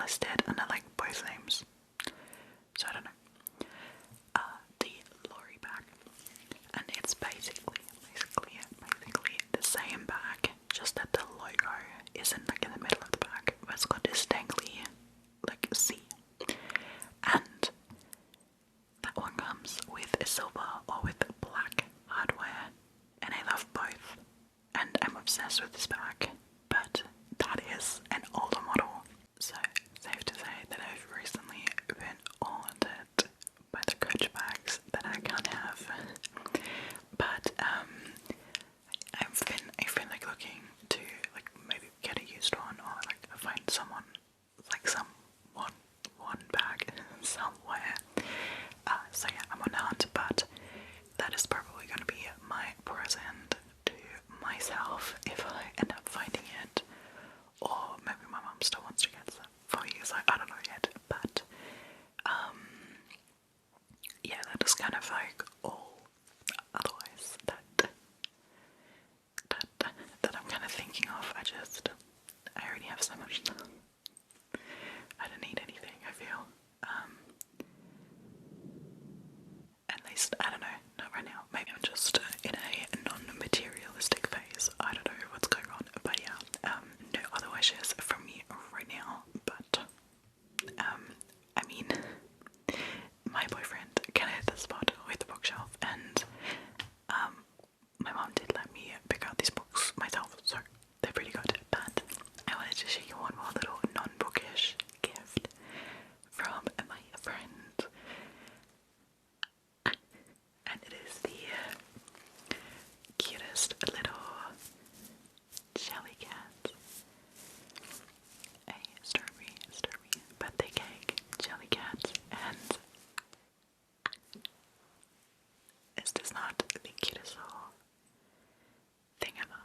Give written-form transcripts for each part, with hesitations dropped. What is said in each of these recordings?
listed under like both names. So I don't know. The lorry bag, and it's basically the same bag, just that the logo isn't like in the middle of the bag, but it's got this dangly like C, and that one comes with a silver or with black hardware, and I love both, and I'm obsessed with this bag, but that is an older model, so safe to say that I've recently been haunted by the Coach bags that I can't have. But I've been like looking to like maybe get a used one, or like find someone like one bag somewhere. So yeah, I'm on the hunt, but that is probably gonna be my present to myself if I end up finding it. Or maybe my mum still wants to get some for you, so I don't know yet, but yeah, that is kind of like all otherwise that I'm kind of thinking of. I already have so much stuff. I don't need anything, I feel. At least, I don't know, not right now. Maybe I'm just in a non-materialistic phase. I don't know what's going on, but yeah, no other wishes from me right now, but I mean, my boyfriend kind of hit the spot with the bookshelf, and my mom did let me pick out these books myself, so they're pretty good. But I wanted to show you one more little non-bookish gift from my friend, and it is the cutest little jellycat. A strawberry birthday cake jellycat, and is this not the cutest little thing ever?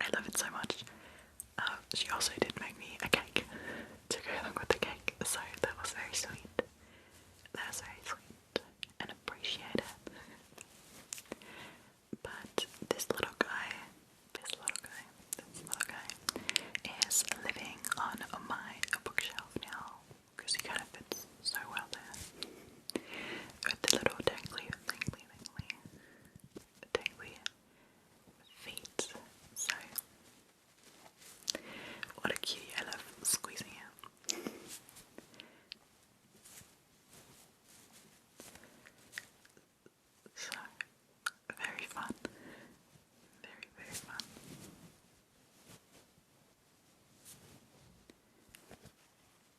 I love it so much. She also did make me a cake to go along with the cake, so that was very sweet. That was very sweet and appreciated. But this little guy is living on my bookshelf now, because he kind of fits so well there. With the little dangly feet. So, what a cutie, I love squeezing it. So, very fun. Very fun.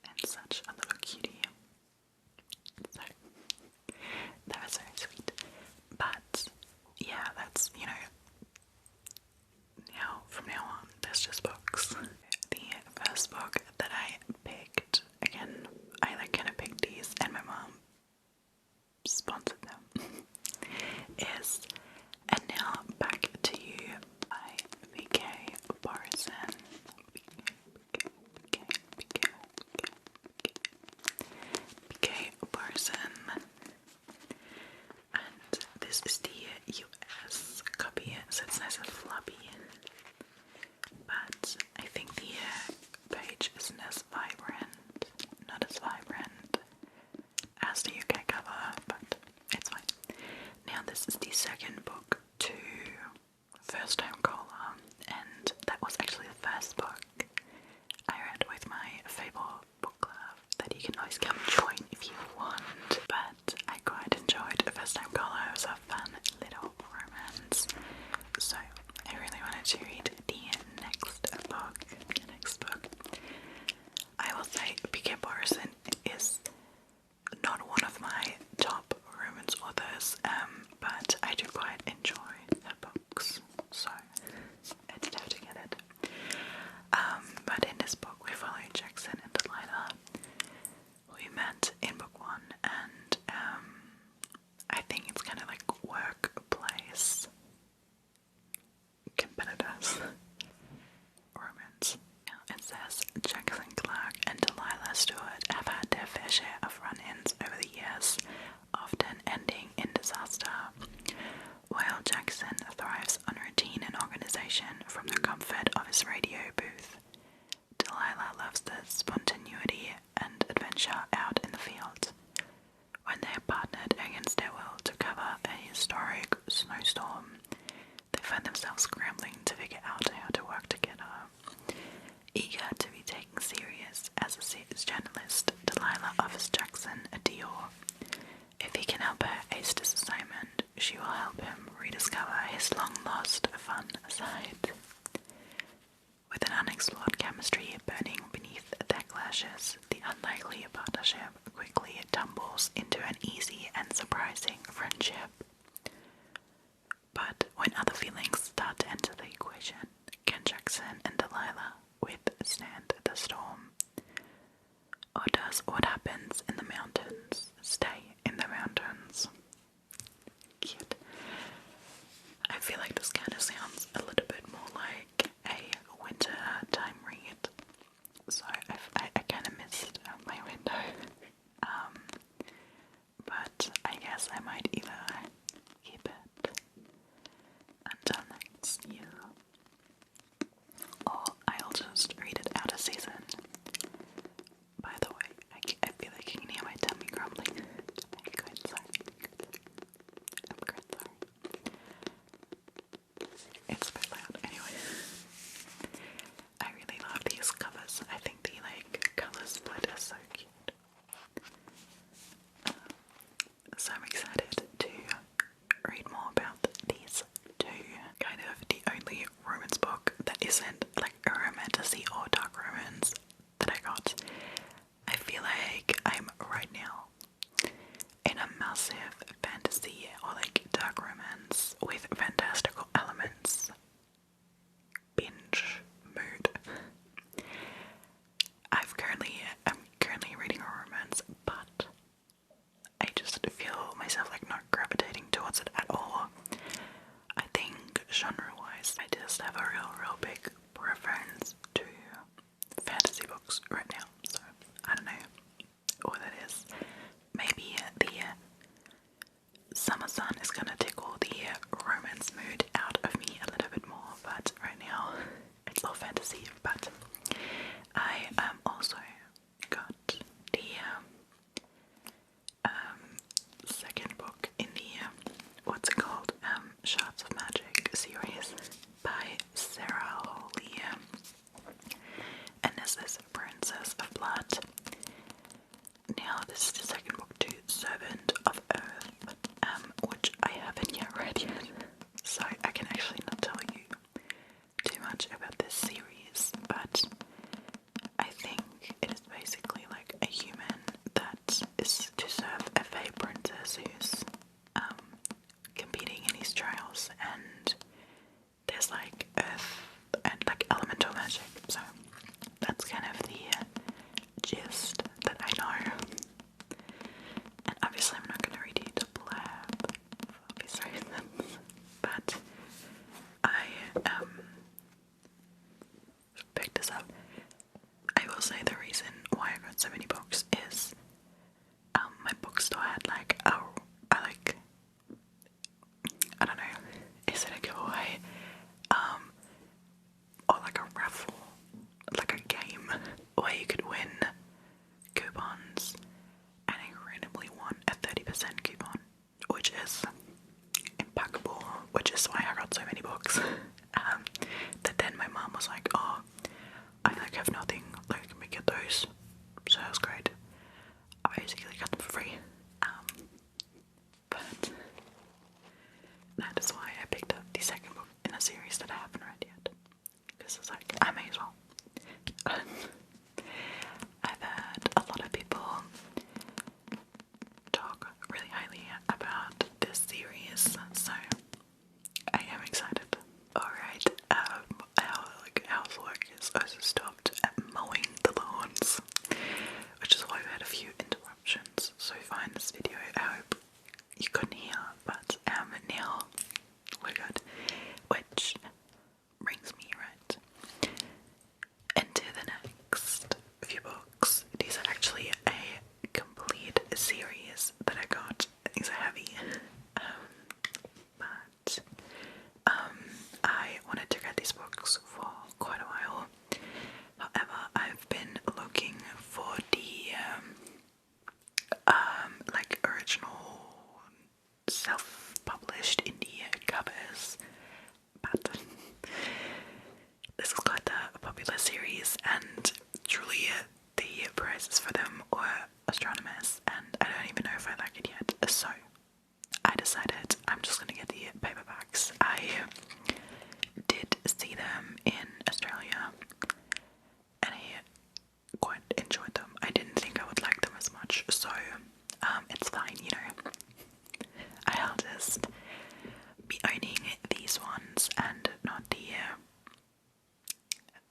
And such a little cutie. So, that was very sweet. But, yeah, that's, you know, from now on, there's just books. The first book that I picked, again, I like kind of picked these, and my mom sponsored them, is And Now Back to You by B.K. Borison. B.K. Borison. And this is the US copy, so it's nice and floppy. But I think the page isn't as not as vibrant as the UK cover, but it's fine. Now this is the second book to First Time Caller, and that was actually the first book I read with my Fable book club that you can always come join if you want. But I quite enjoyed First Time Caller. It was a fun little romance. So I really wanted to read the next book. I will say B.K. Borison is not one of my top romance authors, but I do quite enjoy her books, so I did have to get it. But in this book we follow Jackson and Delilah. We met in book one, and I think it's kind of like workplace competitors romance. It says Jackson Clark and Delilah Stewart have had their fair share of run-ins over the years, often ending in disaster. While Jackson thrives on routine and organization from the comfort of his radio booth, Delilah loves the spontaneity unexplored chemistry burning beneath thick lashes, the unlikely partnership quickly tumbles into an easy and surprising friendship. But when other feelings start to enter the equation, can Jackson and Delilah withstand the storm? Or does what happens in the mountains stay in the mountains? Cute. I feel like this kind of sounds a little bit more like a winter time read. So I kind of missed my window. But I guess I might either keep it until next year, or I'll just read it out of season. By the way, I feel like you can hear my tummy grumbling. I'm quite sorry. I'm quite sorry. It's a bit loud. Anyway, I really love these covers. I think the color split is so cute. So I'm excited to read more about these two. Kind of the only romance book that isn't like a romantasy or dark romance that I got. I feel like I'm right now in a massive fantasy or dark romance with fantastical elements binge mood. I'm currently reading a romance, but I just feel myself not gravitating towards it at all. I think genre-wise, I just have a real big preference to fantasy books right now. So I don't know what that is. Maybe the summer sun is gonna tickle the romance mood out of me a little bit more, but right now it's all fantasy. But I also got the second book in the what's it called? Shards of Magic series by Sarah Holly. And this is Princess of Blood. Now this is the second book to Servant of Earth, which I haven't yet read yet. So I can actually not tell you too much about this series, but I think it is basically a human that is to serve a fae princess who's competing in these trials, and there's earth and elemental magic, so that's kind of the gist that I know. And obviously I'm not going to read you the blab for obvious reasons, but I picked this up. I will say the reason why I got so many books is my bookstore had I don't know, is it a giveaway? Or a raffle, a game where you could win coupons, and I randomly won a 30% coupon, which is impeccable, which is why I got so many books. That then my mom was like, oh, I have nothing, let me get those. So that was great. I basically got them for free. But that is why I picked up the second book in a series that I haven't read yet. Because it's I may as well. I've had a lot of people talk really highly about this series, so I am excited. Alright, how's work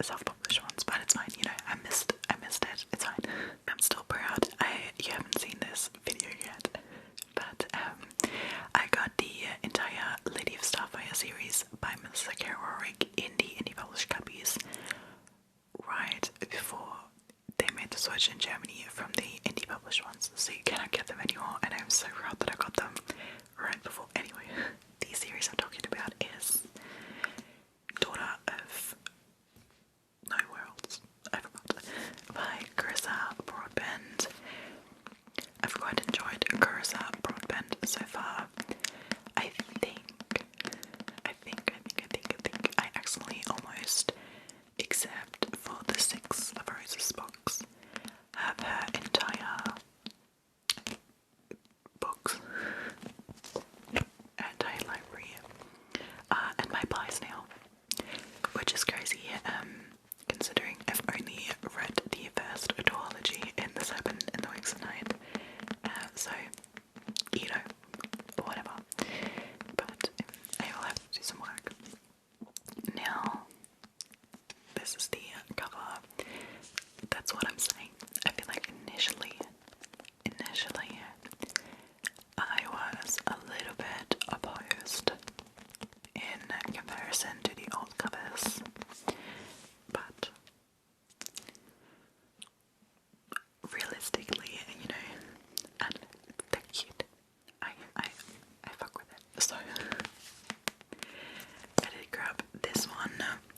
self-published ones, but it's fine, you know, I missed it, it's fine. I'm still proud. You haven't seen this video yet, but I got the entire Lady of Starfire series by Mr. Warwick in the indie published copies right before they made the switch in Germany from the indie published ones, so you cannot get them anymore, and I'm so proud that I got them right before. Anyway, the series I'm talking about is Daughter of No Worlds, I forgot, by Carissa Broadbent. I've quite enjoyed Carissa Broadbent so far. I think I accidentally almost, except for the 6 of Rose's books, have her entire books, entire library, and my buys now, which is crazy, considering I've only read the first duology in the 7 in the Weeks of Night, so, you know, whatever, but I will have to do some work. Now, this is the cover. That's what I'm saying. I feel like initially, I was a little bit opposed in comparison to the old covers, but realistically, you know, and they're cute. I fuck with it. So I did grab this one,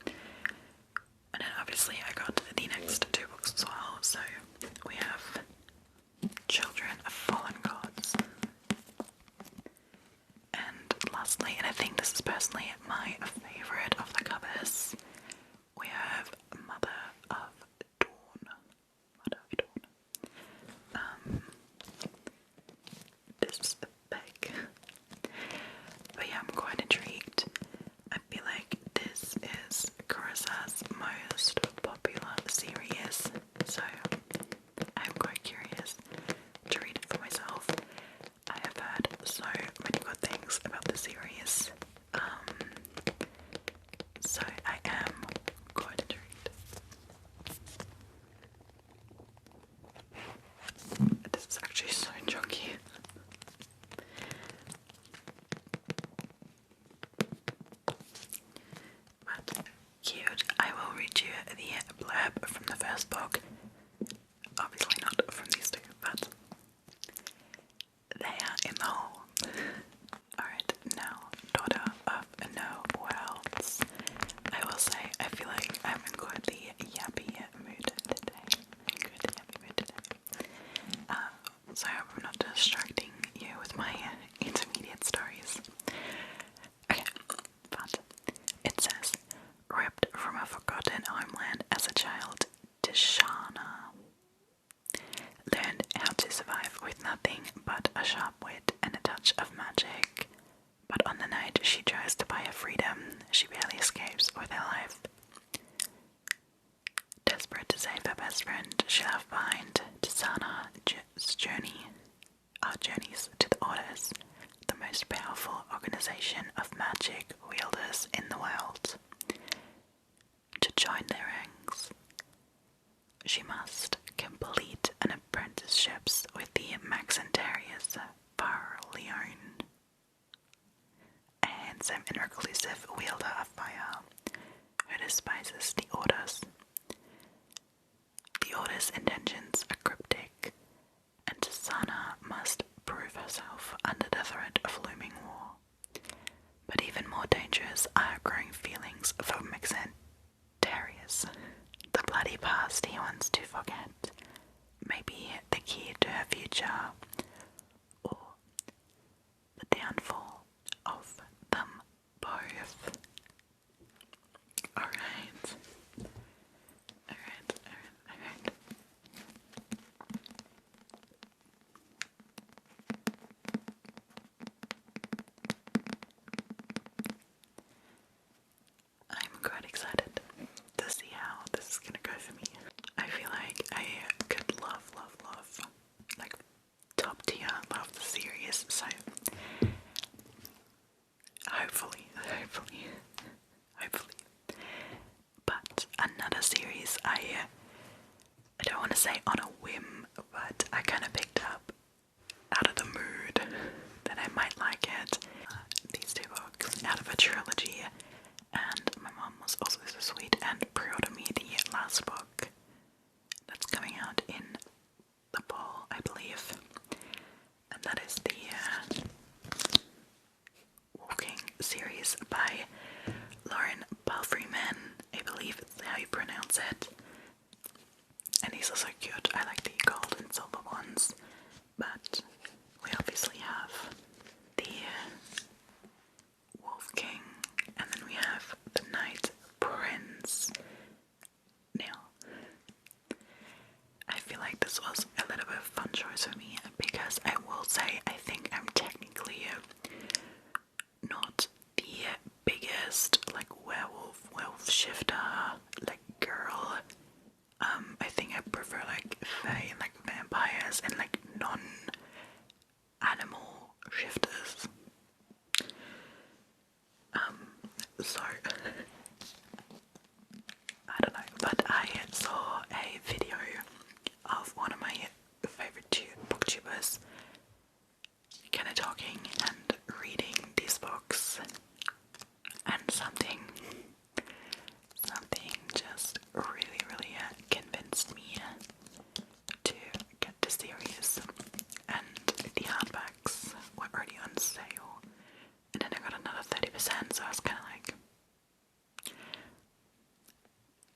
and then obviously I got the next 2 books as well. So we have Children of Fallen Gods, and lastly, and I think this is personally my favourite of the covers, we have Mother of Dawn. This is big, but yeah, I'm quite intrigued. I feel like this is Carissa's most popular series, so I'm quite curious to read it for myself. I have heard so many good things about the series, so I am quite intrigued. This is actually so chunky. But cute. I will read you the blurb from the first book. Obviously not from these 2, but they are in the hole. Alright, now, Daughter of No Worlds. I will say, I feel like I'm in quite the yappy mood today. So I hope I'm not distracting you with my intermediate stories. Okay, but it says, ripped from a forgotten homeland as a child, Tishana learned how to survive with nothing but a sharp wit and a touch of magic. But on the night she tries to buy her freedom, she barely escapes with her life. Desperate to save her best friend, she left behind Tisana's journeys to the Orders, the most powerful organization of magic wielders in the world. To join their ranks, she must complete an apprenticeship with the Maxentarius Farleone, a handsome and reclusive wielder of fire who despises the Orders. The Order's intentions are cryptic, and Tisana must prove herself under the threat of looming war. But even more dangerous are her growing feelings for Maxentarius. The bloody past he wants to forget may be the key to her future, or the downfall of them both. Alright. I'm quite excited to see how this is gonna go for me. I feel like I could love, like, series I don't want to say on a whim, but I kind of picked up out of the mood that I might like it. These two books out of a trilogy, and my mom was also so sweet and pre-ordered me the last book that's coming out in the fall, I believe, and that is the Walking series by Lauren Palfreyman, I believe it's how you pronounce it. And these are so cute. I like the gold and silver ones, but we obviously have the Wolf King, and then we have the Night Prince. Now, I feel like this was a little bit of a fun choice for me because I will say I think I'm technically not the biggest like wolf shifter like girl. I think I prefer like fae and like vampires and like non-animal shifters. So I don't know, but I saw a video of one of my favorite booktubers kind of talking and reading these books, and something just really convinced me to get the series, and the hardbacks were already on sale, and then I got another 30%, so I was kind of like,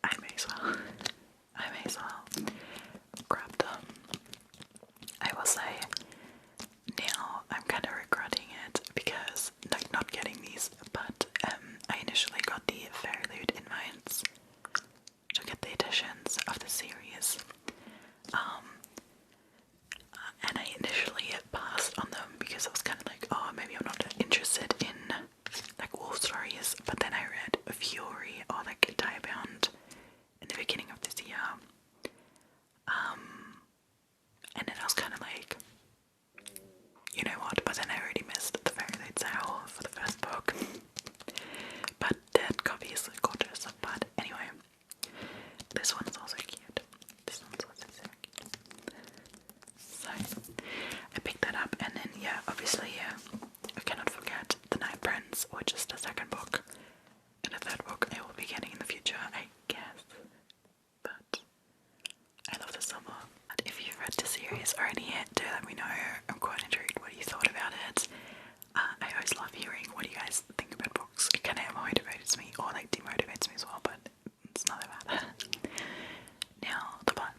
I may as well grab them. I will say now I'm kind of regretting it because like not getting these, but I initially got the Fairy invites to get the editions of the series, and I initially passed on them because I was kind of like, oh, maybe I'm not interested in like wolf stories, but then I read Fury or like Diebound in the beginning of this year, and then I was kind of like, you know what, but then I already missed the Fairy sale for the first book, but that copy is gorgeous. But anyway, this one's also cute. This one's also so cute. So I picked that up, and then yeah, obviously I cannot forget The Night Prince, which is the second book, and the third book I will be getting in the future, I guess. But I love the summer. But if you've read the series already, do let me know. I'm quite intrigued what you thought about it. I always love hearing what you guys think about books. It kind of motivates me, or like demotivates me as well, but it's not that bad. Now, the plot.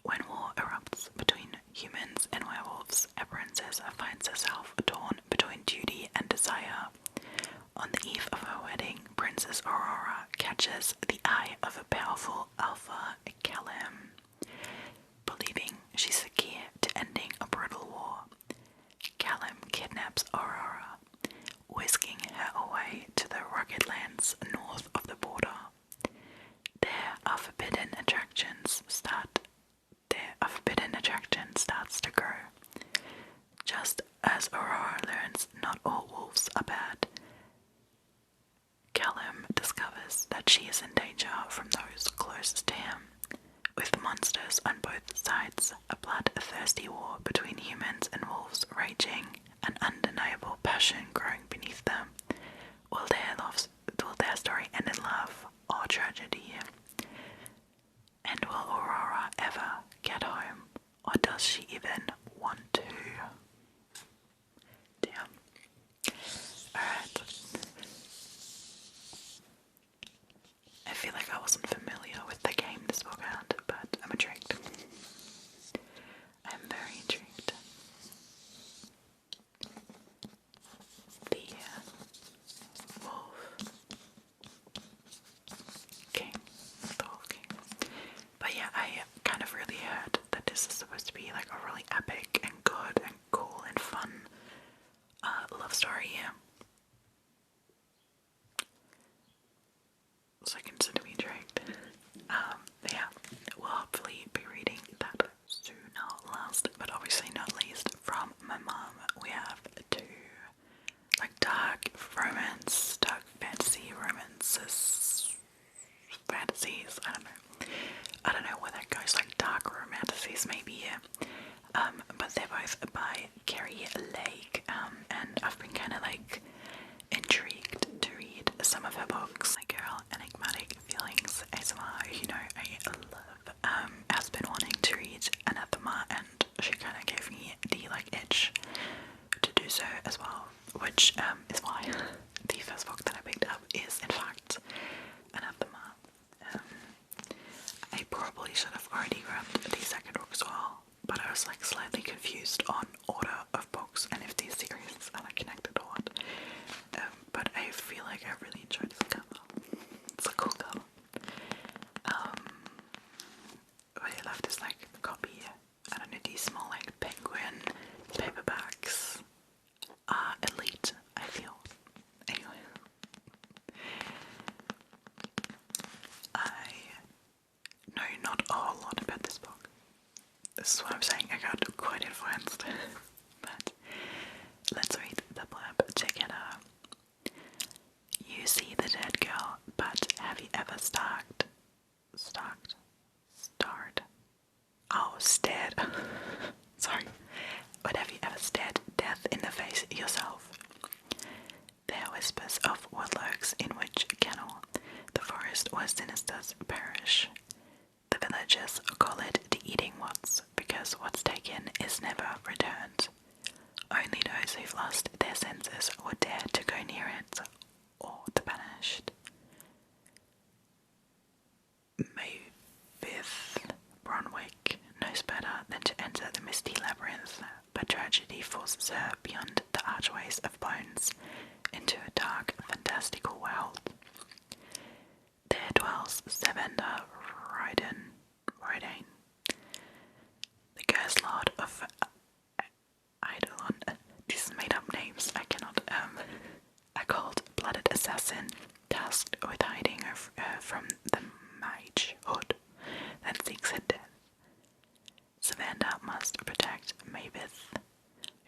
When war erupts between humans and werewolves, a princess finds herself torn between duty and desire. On the eve of her wedding, Princess Aurora catches the eye of a powerful alpha, Callum. Believing she's the key to ending a brutal war, Callum kidnaps Aurora, whisking her away to the rugged lands north of the border. There, a forbidden attraction starts to grow. Just as Aurora learns not all wolves are bad, Callum discovers that she is in danger from those closest to him. With monsters on both sides, a bloodthirsty war between humans and wolves raging, an undeniable passion growing beneath them. Will their story end in love or tragedy? And will Aurora ever get home, or does she even want to? Damn. Alright. I feel like I wasn't familiar with the game this book had, but I'm intrigued. I'm very intrigued. The Wolf King. The Wolf King. But yeah, I kind of really heard that this is supposed to be like a really epic and good and cool and fun love story. So I consider me intrigued. But yeah, we'll hopefully be reading that soon, last but obviously not least, from my mom. We have two like dark fantasy romances, fantasy I probably should have already grabbed the second book as well, but I was like slightly confused on order of books and if these series are like connected or what. But I feel like I really enjoyed this cover. It's a cool cover. I love this like copy. I don't know, these small like penguin paperbacks are elite, I feel. Anyway. I know not a whole lot about this book. This is what I'm saying, I got quite influenced. But let's read the blurb together. You see the dead girl, but have you ever stared? Sorry. But have you ever stared death in the face yourself? There are whispers of woodlarks in which kennel, the forest where sinisters perish. The villagers call it the eating woods because what's taken is never returned. Only those who've lost their senses would dare to go near it, or the banished. Mavis Bronwick knows better than to enter the misty labyrinth, but tragedy forces her beyond the archways of bones into a dark, fantastical world. There dwells Savanda Rodane, the cursed lord of Eidolon. These made-up names I cannot, a cold-blooded assassin tasked with hiding her from the mage hood that seeks her death. Savanda must protect Mavis,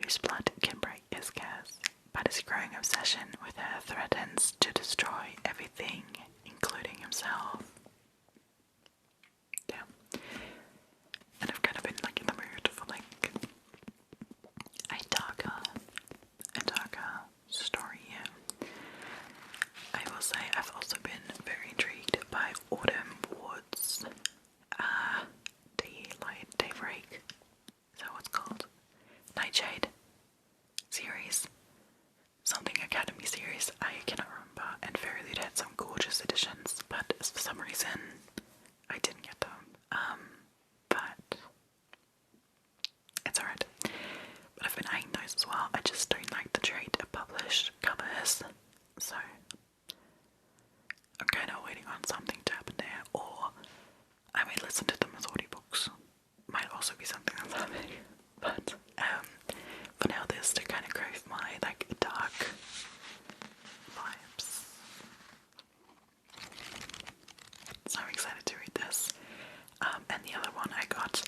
whose blood can break his curse, but his growing obsession with her threatens to destroy everything, including himself. Damn. And I've kind of been like in the mood for like a darker story. I will say I've also been very intrigued by Autumn Ward's Daybreak. Is that what's called? Nightshade series. Something Academy series, I cannot remember, and Fairy Loot had some gorgeous editions, but for some reason I didn't get them. But it's alright. But I've been eyeing those as well. I just don't like the trade of published covers, so I'm kind of waiting on something to happen there, or I may listen to them as audiobooks. Might also be something that's happening, but for now this to kind of crave my like dark vibes. So I'm excited to read this. And the other one I got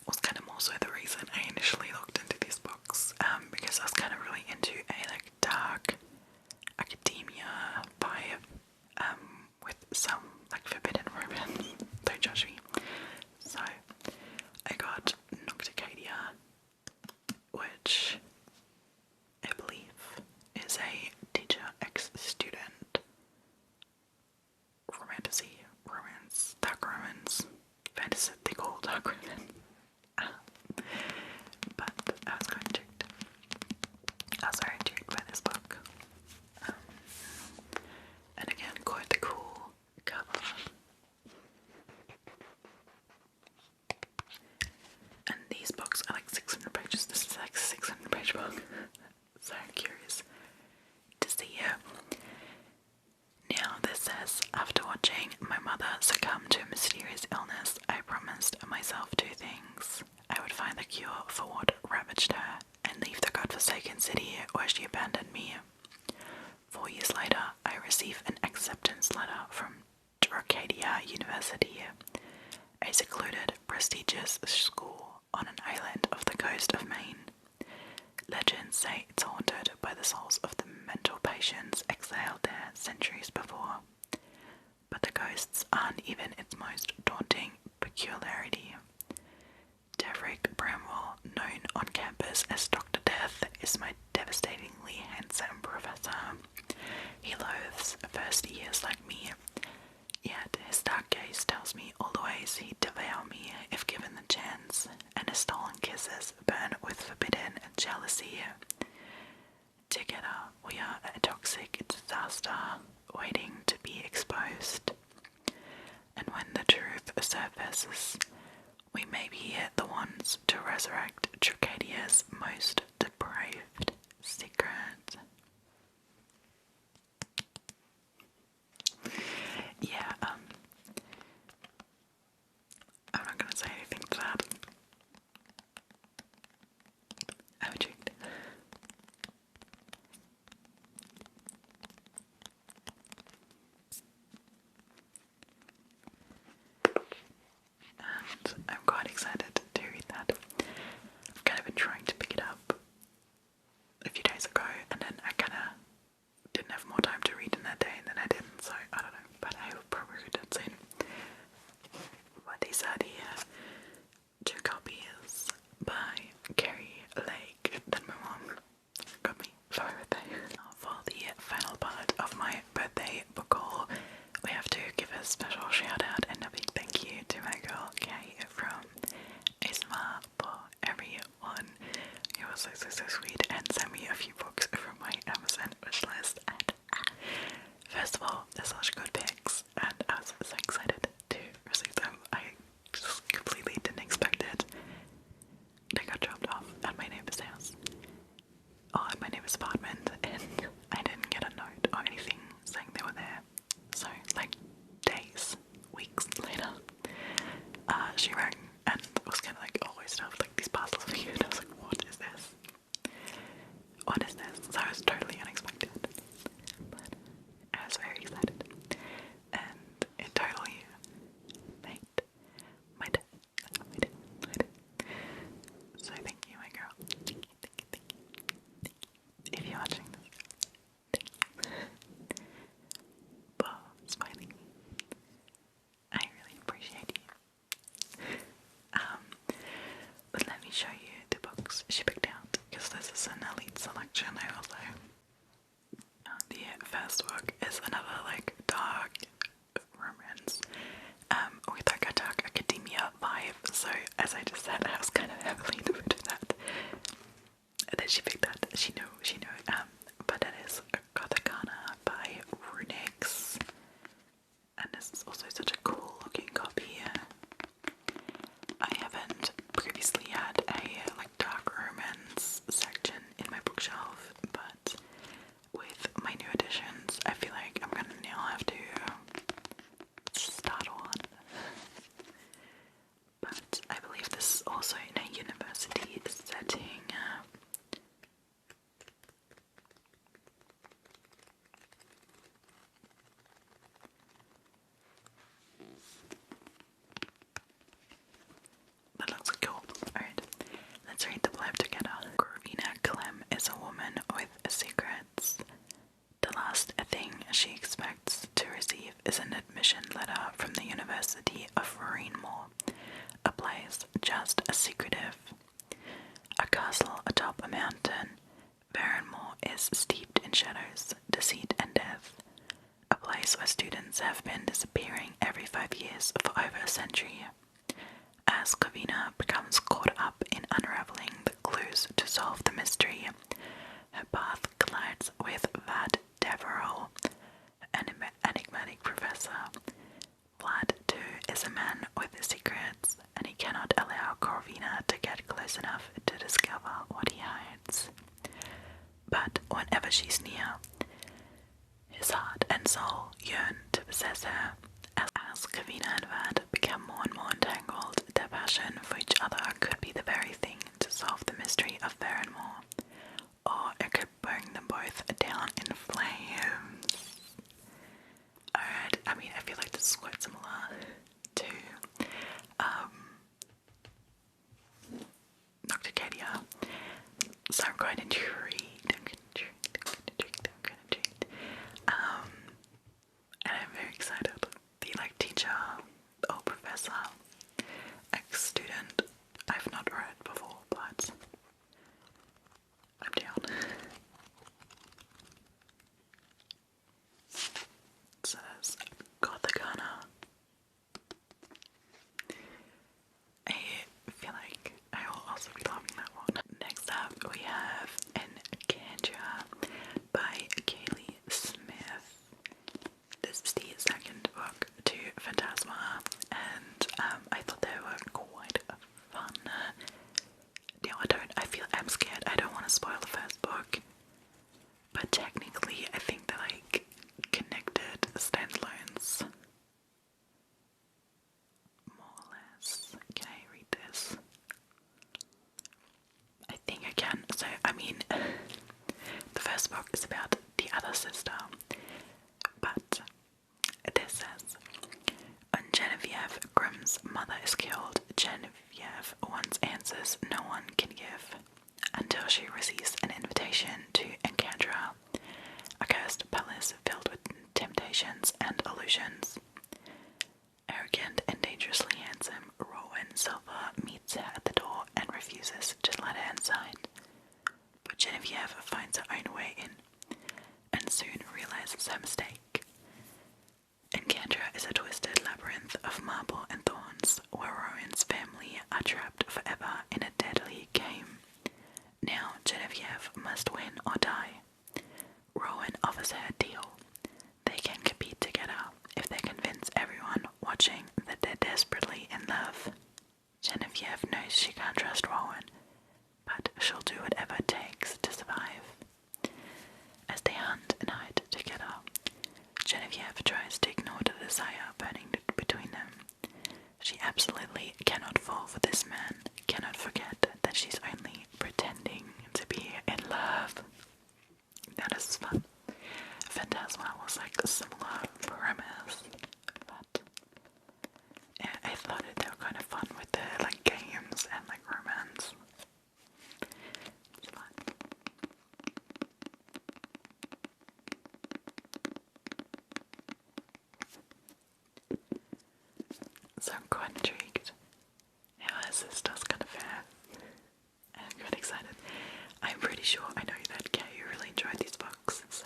was kind of more so the reason I initially looked into these books, because I was kind of really into a like dark academia vibe, with some like forbidden romance. Don't judge me. So I got Nocticadia, which I believe is a teacher ex-student romance, dark romance, fantastical dark romance. But I was very intrigued by this book. And again, quite the cool cover. And these books are like 600 pages. This is like a 600 page book. So curious to see it. Now this says, after watching my mother succumb to a mysterious illness, I promised myself two things. I would find the cure for what ravaged her and leave the godforsaken city where she abandoned me. 4 years later, I receive an acceptance letter from Arcadia University, a secluded, prestigious school on an island off the coast of Maine. Legends say it's haunted by the souls of the mental patients exiled there centuries before. But the ghosts aren't even its most daunting peculiarity. Derek Bramwell, known on campus as Dr. Death, is my devastatingly handsome professor. He loathes first years like me, yet his dark gaze tells me all the ways he'd devour me if given the chance, and his stolen kisses burn with forbidden jealousy. Together, we are a toxic disaster waiting to be exposed. And when the truth surfaces, we may be the ones to resurrect Tricadia's most depraved secret. Yeah, I'm not gonna say anything to that. I'm intrigued. And I'm quite excited to read that. I've kind of been trying to pick it up a few days ago, and then I kind of didn't have more time to read in that day, and then I didn't, so I don't know, but I will probably read it soon. What they said here, 2 copies by Carrie Lake that my mom got me for my birthday. For the final part of my birthday book haul, we have to give a special shout out and a big thank you to my girl Kay from ASMR for everyone. It was so sweet and sent me a few books from my Amazon wishlist. And first of all, they're such good picks, and I was so excited to receive them. I just completely didn't expect it. They got dropped off at my neighbor's house, or at my neighbor's apartment, and I didn't get a note or anything saying they were there. So, like, days, weeks later, she rang and was kind of like, oh, I still have like these parcels for you, and I was like, what is this? What is this? So it was totally unexpected, but I was very excited, and it totally made my day. So thank you, my girl. Thank you. If you're watching this, thank you for smiling. I really appreciate you. But let me show you the books she picked out, because this is an elite selection. I also the first book is another like dark romance with like a dark academia vibe. So as I just said, I was kind of heavily in the mood of that. And then she picked that. She knew. But that is Katakana by Runix, and this is also such a cool looking copy. I haven't previously had a like dark romance section in my bookshelf, but with my new editions, I feel like I'm gonna now have to start one. But I believe this is also in a university setting. That looks cool. Alright, let's read the blurb together. Corvina Clem is a woman with secrets. The last thing she expects to receive is an admission letter from the University of Rainmore, a place just as secretive. A castle atop a mountain, Barrenmore is steeped in shadows, deceit and death. A place where students have been disappearing every 5 years for over a century. As Corvina becomes caught up in unraveling the clues to solve the mystery, her path collides with Vlad Deverell, an enigmatic professor. Vlad, too, is a man with secrets, and he cannot allow Corvina to get close enough to discover what he hides. But whenever she's near, his heart and soul yearn to possess her. As Corvina and Vlad become more and more entangled, their passion for each other could be the very thing to solve the mystery of Barrenmore, or it could burn them both down in flames. Alright, I mean, I feel like this is quite similar to Dr. Kadia, so I'm quite intrigued. And I'm very excited. The like teacher or professor, ex-student, I've not read before, but I'm down. It says Gothicana. I feel like I will also be loving that one. Next up we have an sister. But this says, when Genevieve Grimm's mother is killed, Genevieve wants answers no one can give, until she receives an invitation to encounter a cursed palace filled with temptations and illusions. Arrogant and dangerously handsome Rowan Silver meets her at the door and refuses to let her inside. But Genevieve finds her own way in, and soon realizes her mistake. Encantra is a twisted labyrinth of marble and thorns, where Rowan's family are trapped forever in a deadly game. Now Genevieve must win or die. Rowan offers her a deal. They can compete together if they convince everyone watching that they're desperately in love. Genevieve knows she can't trust Rowan, but she'll do whatever it takes to survive. As they hunt and hide together, Genevieve tries to ignore the desire burning between them. She absolutely cannot fall for this man, cannot forget that she's only pretending to be in love. That is fun. Phantasma was like a similar premise, but yeah, I thought they were kind of fun with the like games and like romance. It's fun. So I'm quite intrigued how her sister's gonna fare. I'm quite excited. I'm pretty sure I know that Kay really enjoyed these books, so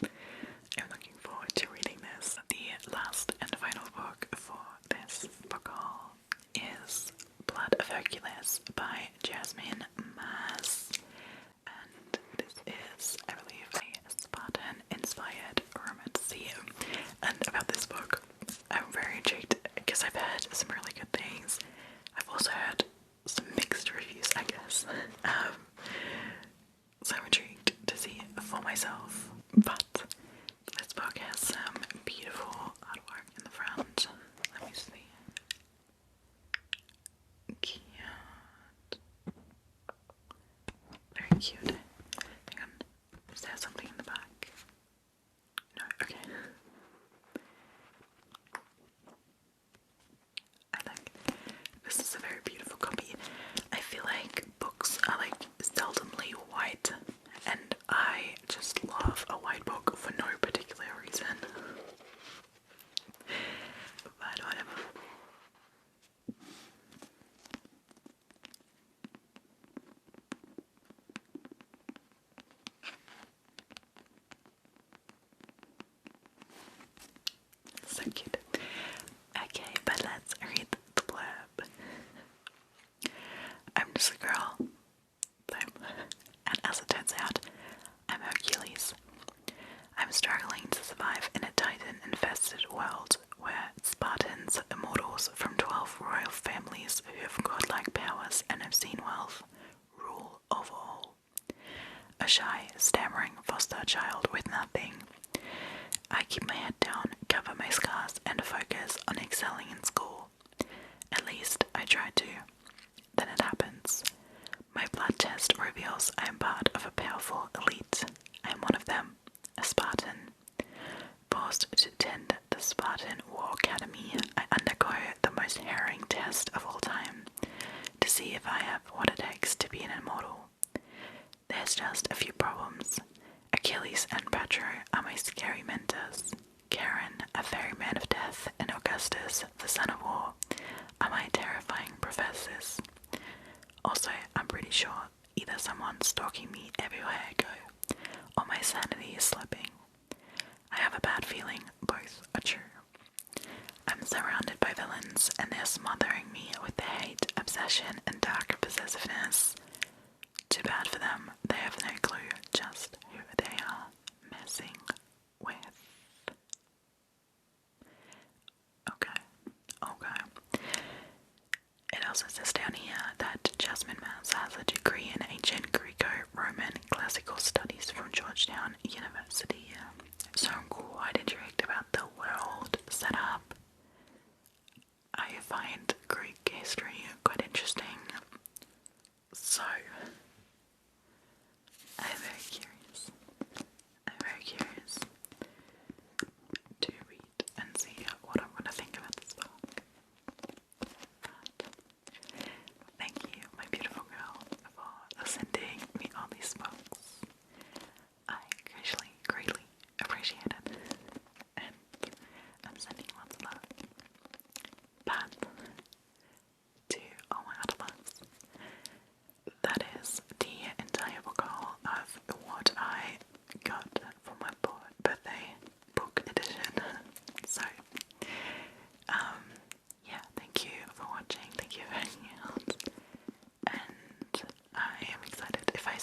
I'm looking forward to reading this. The last and final book for this book haul is Blood of Hercules by Jasmine Maz. And this is, I believe, a Spartan-inspired romance. And about this book, I'm very intrigued because I've heard some really good things. I've also heard some mixed reviews, I guess. So I'm intrigued to see it for myself. But this book has some beautiful artwork in the front. Let me see. Cute. Very cute. Hang on. Is there something in the back? No, okay. I think this is a very beautiful copy. I feel like books are like seldomly white, and I just love a white book for no particular reason. But whatever. So cute. Okay, but let's read the blurb. I'm just a girl. And as it turns out, I'm Hercules. I'm struggling to survive in a titan-infested world where Spartans, immortals from 12 royal families who have godlike powers and obscene wealth, rule over all. A shy, stammering foster child with nothing. I keep my head down, cover my scars, and focus on excelling in school. At least I try to. Then it happens. My blood test reveals I am part of a powerful elite. I am one of them, a Spartan. Forced to attend the Spartan War Academy, I undergo the most harrowing test of all time, to see if I have what it takes to be an immortal. There's just a few problems. Achilles and Petro are my scary mentors. Charon, a fairy man of death, and Augustus, the son of war, are my terrifying professors. Also, I'm pretty sure either someone's stalking me everywhere I go, or my sanity is slipping. I have a bad feeling both are true. I'm surrounded by villains, and they're smothering me with their hate, obsession, and dark possessiveness. Too bad for them, they have no clue just who they are messing with. Okay. It also says down here that Jasmine Maz has a degree in ancient Greco-Roman classical studies from Georgetown University. So I'm quite intrigued about the world setup. I find Greek history quite interesting. So I'm very curious.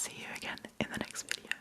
see you again in the next video.